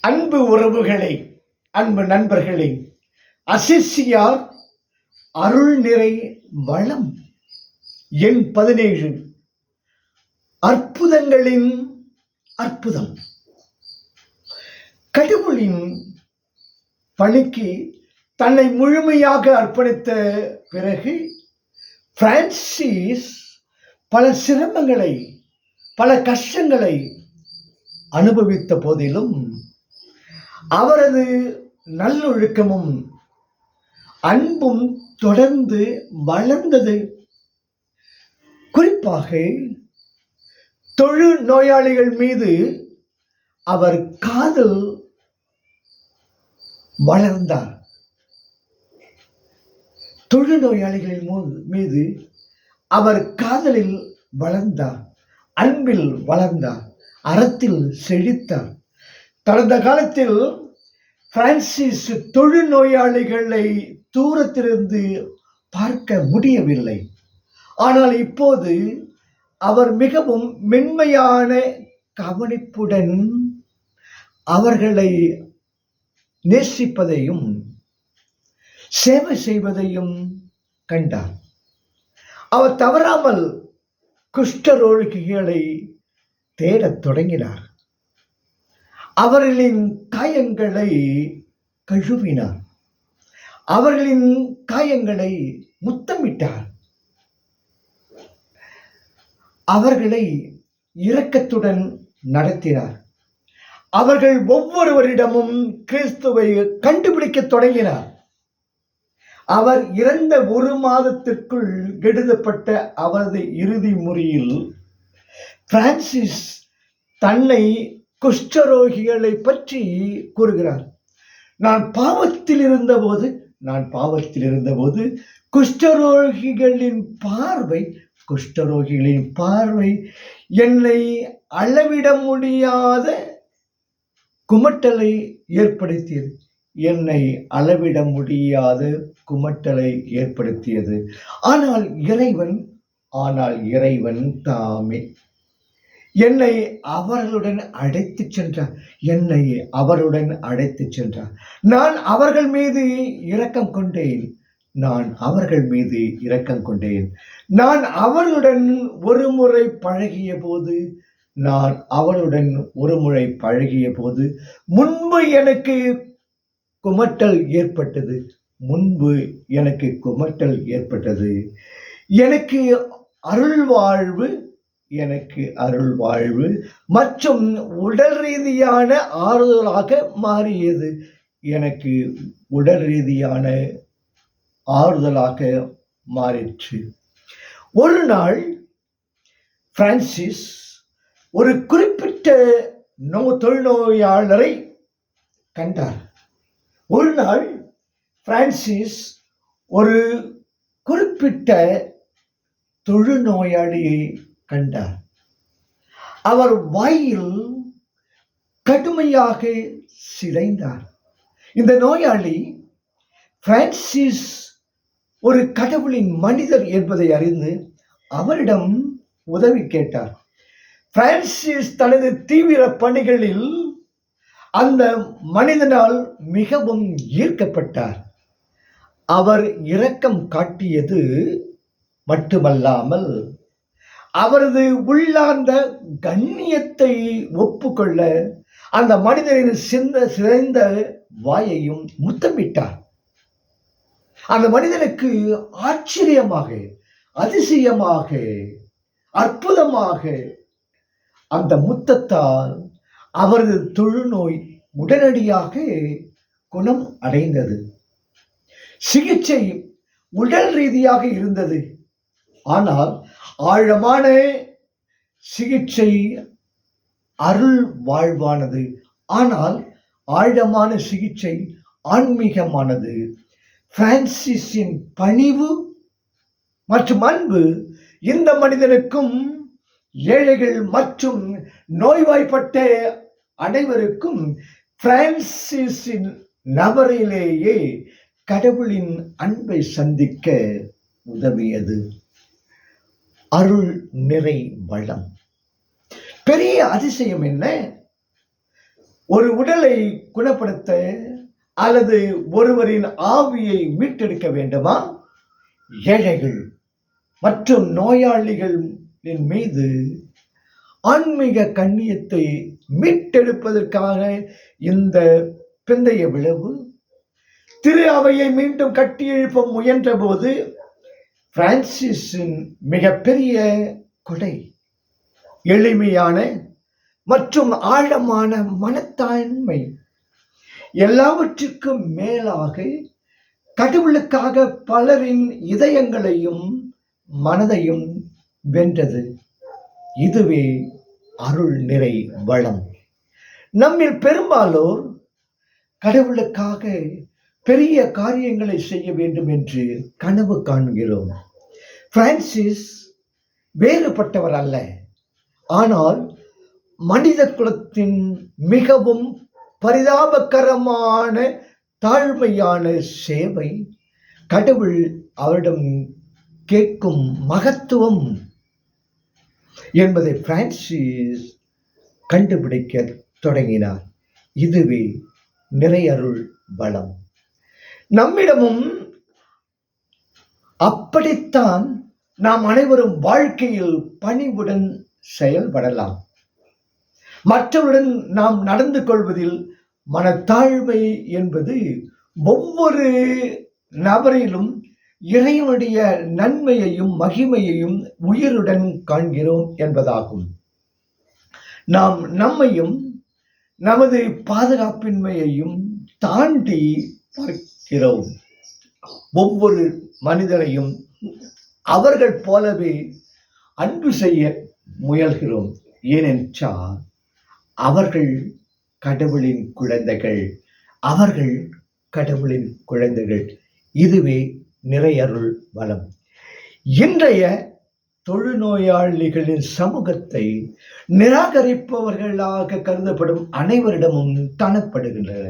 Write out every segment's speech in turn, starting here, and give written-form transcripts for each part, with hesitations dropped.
அன்பு உறவுகளை, அன்பு நண்பர்களே, அசிசியார் அருள் நிறை வளம் எண் 17 அற்புதங்களின் அற்புதம். கடவுளின் பணிக்கு தன்னை முழுமையாக அர்ப்பணித்த பிறகு பிரான்சிஸ் பல சிரமங்களை, பல கஷ்டங்களை அனுபவித்த போதிலும் அவரது நல்லொழுக்கமும் அன்பும் தொடர்ந்து வளர்ந்தது. குறிப்பாக தொழு நோயாளிகள் மீது அவர் காதல் வளர்ந்தார். தொழு நோயாளிகளின் மீது அவர் காதலில் வளர்ந்தார், அன்பில் வளர்ந்தார், அறத்தில் செழித்தார். கடந்த காலத்தில் பிரான்சிஸ் தொழு நோயாளிகளை தூரத்திலிருந்து பார்க்க முடியவில்லை. ஆனால் இப்போது அவர் மிகவும் மென்மையான கவனிப்புடன் அவர்களை நேசிப்பதையும் சேவை செய்வதையும் கண்டார். அவர் தவறாமல் குஷ்டரோகிகளை தேடத் தொடங்கினார். அவர்களின் காயங்களை கழுவினார், அவர்களின் காயங்களை முத்தமிட்டார், அவர்களை இரக்கத்துடன் நடத்தினார். அவர்கள் ஒவ்வொருவரிடமும் கிறிஸ்துவை கண்டுபிடிக்க தொடங்கினார். அவர் இறந்த 1 மாதத்திற்குள் எழுதப்பட்ட அவரது இறுதி முறையில் பிரான்சிஸ் தன்னை குஷ்டரோகிகளை பற்றி கூறுகிறார். நான் பாவத்தில் இருந்தபோது குஷ்டரோகிகளின் பார்வை என்னை அளவிட முடியாத குமட்டலை ஏற்படுத்தியது. ஆனால் இறைவன் தாமே என்னை அவர்களுடன் அழைத்துச் சென்றார். நான் அவர்கள் மீது இரக்கம் கொண்டேன். நான் அவளுடன் ஒருமுறை பழகிய போது முன்பு எனக்கு குமட்டல் ஏற்பட்டது. எனக்கு அருள்வாழ்வு மற்றும் உடல் ரீதியான ஆறுதலாக மாறிற்று. ஒரு நாள் பிரான்சிஸ் ஒரு குறிப்பிட்ட தொழுநோயாளரை கண்டார். அவர் வாயில் கடுமையாக சிதைந்தார். இந்த நோயாளி பிரான்சிஸ் ஒரு கடவுளின் மனிதர் என்பதை அறிந்து அவரிடம் உதவி கேட்டார். பிரான்சிஸ் தனது தீவிர பணிகளில் அந்த மனிதனால் மிகவும் ஈர்க்கப்பட்டார். அவர் இரக்கம் காட்டியது மட்டுமல்லாமல் அவரது உள்ளார்ந்த கண்ணியத்தை ஒப்புக்கொள்ள அந்த மனிதனின் சிதைந்த வாயையும் முத்தமிட்டார். அந்த மனிதனுக்கு ஆச்சரியமாக, அதிசயமாக, அற்புதமாக அந்த முத்தத்தால் அவரது தொழுநோய் உடனடியாக குணம் அடைந்தது. சிகிச்சை உடல் ரீதியாக இருந்தது, ஆனால் ஆழமான சிகிச்சை ஆன்மீகமானது. பிரான்சிஸின் பணிவு மற்றும் அன்பு இந்த மனிதனுக்கும் ஏழைகள் மற்றும் நோய்வாய்ப்பட்ட அனைவருக்கும் பிரான்சிஸின் நபரிலேயே கடவுளின் அன்பை சந்திக்க உதவியது. அருள் நிறை வளம். பெரிய அதிசயம் என்ன? ஒரு உடலை குணப்படுத்த அல்லது ஒருவரின் ஆவியை மீட்டெடுக்க வேண்டுமா? ஏழைகள் மற்றும் நோயாளிகளின் மீது ஆன்மீக கண்ணியத்தை மீட்டெடுப்பதற்காக இந்த பிந்தைய விளைவு திரு அவையை மீண்டும் கட்டியெழுப்ப முயன்ற போது பிரான்சிஸின் மிகப்பெரிய கொடை எளிமையான மற்றும் ஆழமான மனத்தாண்மை, எல்லாவற்றிற்கும் மேலாக கடவுளுக்காக பலரின் இதயங்களையும் மனதையும் வென்றது. இதுவே அருள் நிறை வளம். நம்மில் பெரும்பாலோர் கடவுளுக்காக பெரிய காரியங்களை செய்ய வேண்டும் என்று கனவு காண்கிறோம். பிரான்சிஸ் வேறுபட்டவர் அல்ல, ஆனால் மனித குலத்தின் மிகவும் பரிதாபகரமான தாழ்மையான சேவை கடவுள் அவரிடம் கேட்கும் மகத்துவம் என்பதை பிரான்சிஸ் கண்டுபிடிக்க தொடங்கினார். இதுவே நிறையருள் பலம். நம்மிடமும் அப்படித்தான் நாம் அனைவரும் வாழ்க்கையில் பணிவுடன் செயல்படலாம். மற்றவருடன் நாம் நடந்து கொள்வதில் மனத்தாழ்மை என்பது ஒவ்வொரு நபரிலும் இறைவனுடைய நன்மையையும் மகிமையையும் உயிருடன் காண்கிறோம் என்பதாகும். நாம் நம்மையும் நமது பாதுகாப்பின்மையையும் தாண்டி பார்க்கிறோம். ஒவ்வொரு மனிதரையும் அவர்கள் போலவே அன்பு செய்ய முயல்கிறோம். ஏனென்றால் அவர்கள் கடவுளின் குழந்தைகள். அவர்கள் கடவுளின் குழந்தைகள். இதுவே நிறையருள் வளம். இன்றைய தொழுநோயாளிகளின் சமூகத்தை நிராகரிப்பவர்களாக கருதப்படும் அனைவரிடமும் காணப்படுகின்றன.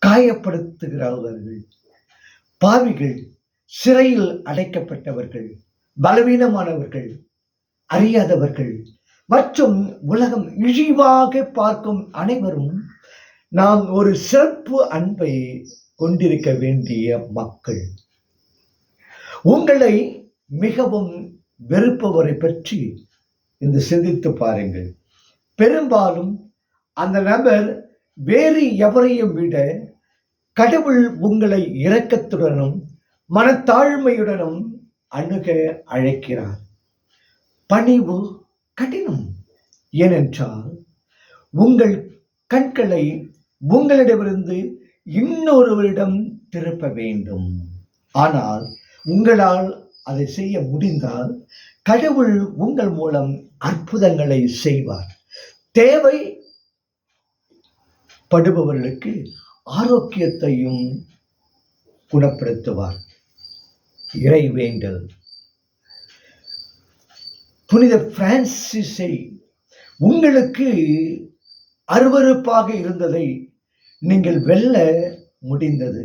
காயப்படுத்துகிறவர்கள், பாவிகள், சிறையில் அடைக்கப்பட்டவர்கள், பலவீனமானவர்கள், அறியாதவர்கள் மற்றும் உலகம் இழிவாக பார்க்கும் அனைவரும் நாம் ஒரு சிறப்பு அன்பை கொண்டிருக்க வேண்டிய மக்கள். உங்களை மிகவும் வெறுப்பவரை பற்றி இந்த சிந்தித்து பாருங்கள். பெரும்பாலும் அந்த நபர் வேறு எவரையும் விட கடவுள் உங்களை இரக்கத்துடனும் மனத்தாழ்மையுடனும் அணுக அழைக்கிறார். பணிவு கடினம். ஏனென்றால் உங்கள் கண்களை உங்களிடமிருந்து இன்னொருவரிடம் திருப்ப வேண்டும். ஆனால் உங்களால் அதை செய்ய முடிந்தால் கடவுள் உங்கள் மூலம் அற்புதங்களை செய்வார். தேவைப்படுபவர்களுக்கு ஆரோக்கியத்தையும் குணப்படுத்துவார். இறைவேண்டல். புனித பிரான்சிஸை உங்களுக்கு அருவருப்பாக இருந்ததை நீங்கள் வெல்ல முடிந்தது.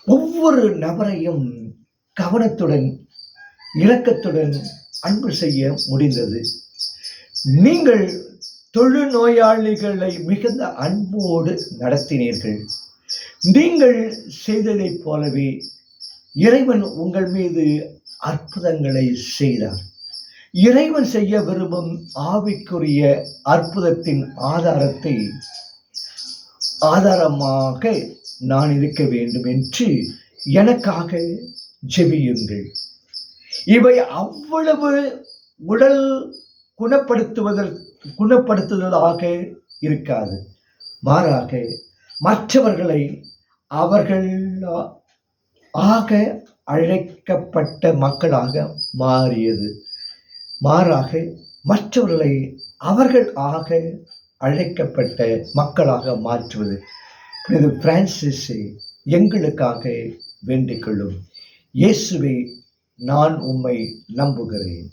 ஒவ்வொரு நபரையும் கவனத்துடன் இரக்கத்துடன் அன்பு செய்ய முடிந்தது. நீங்கள் தொழுநோயாளிகளை மிகுந்த அன்போடு நடத்தினீர்கள். நீங்கள் செய்ததைப் போலவே இறைவன் உங்கள் மீது அற்புதங்களை செய்தார். இறைவன் செய்ய விரும்பும் ஆவிக்குரிய அற்புதத்தின் ஆதாரமாக நான் இருக்க வேண்டும் என்று எனக்காக ஜெபியுங்கள். இவை அவ்வளவு உடல் குணப்படுத்துவதாக இருக்காது. மாறாக மற்றவர்களை அவர்களாக அழைக்கப்பட்ட மக்களாக மாறியது. மாறாக மற்றவர்களை அவர்கள் ஆக அழைக்கப்பட்ட மக்களாக மாற்றுவது. புனித பிரான்சிஸை எங்களுக்காக வேண்டிக் கொள்ளும். இயேசுவே, நான் உம்மை நம்புகிறேன்.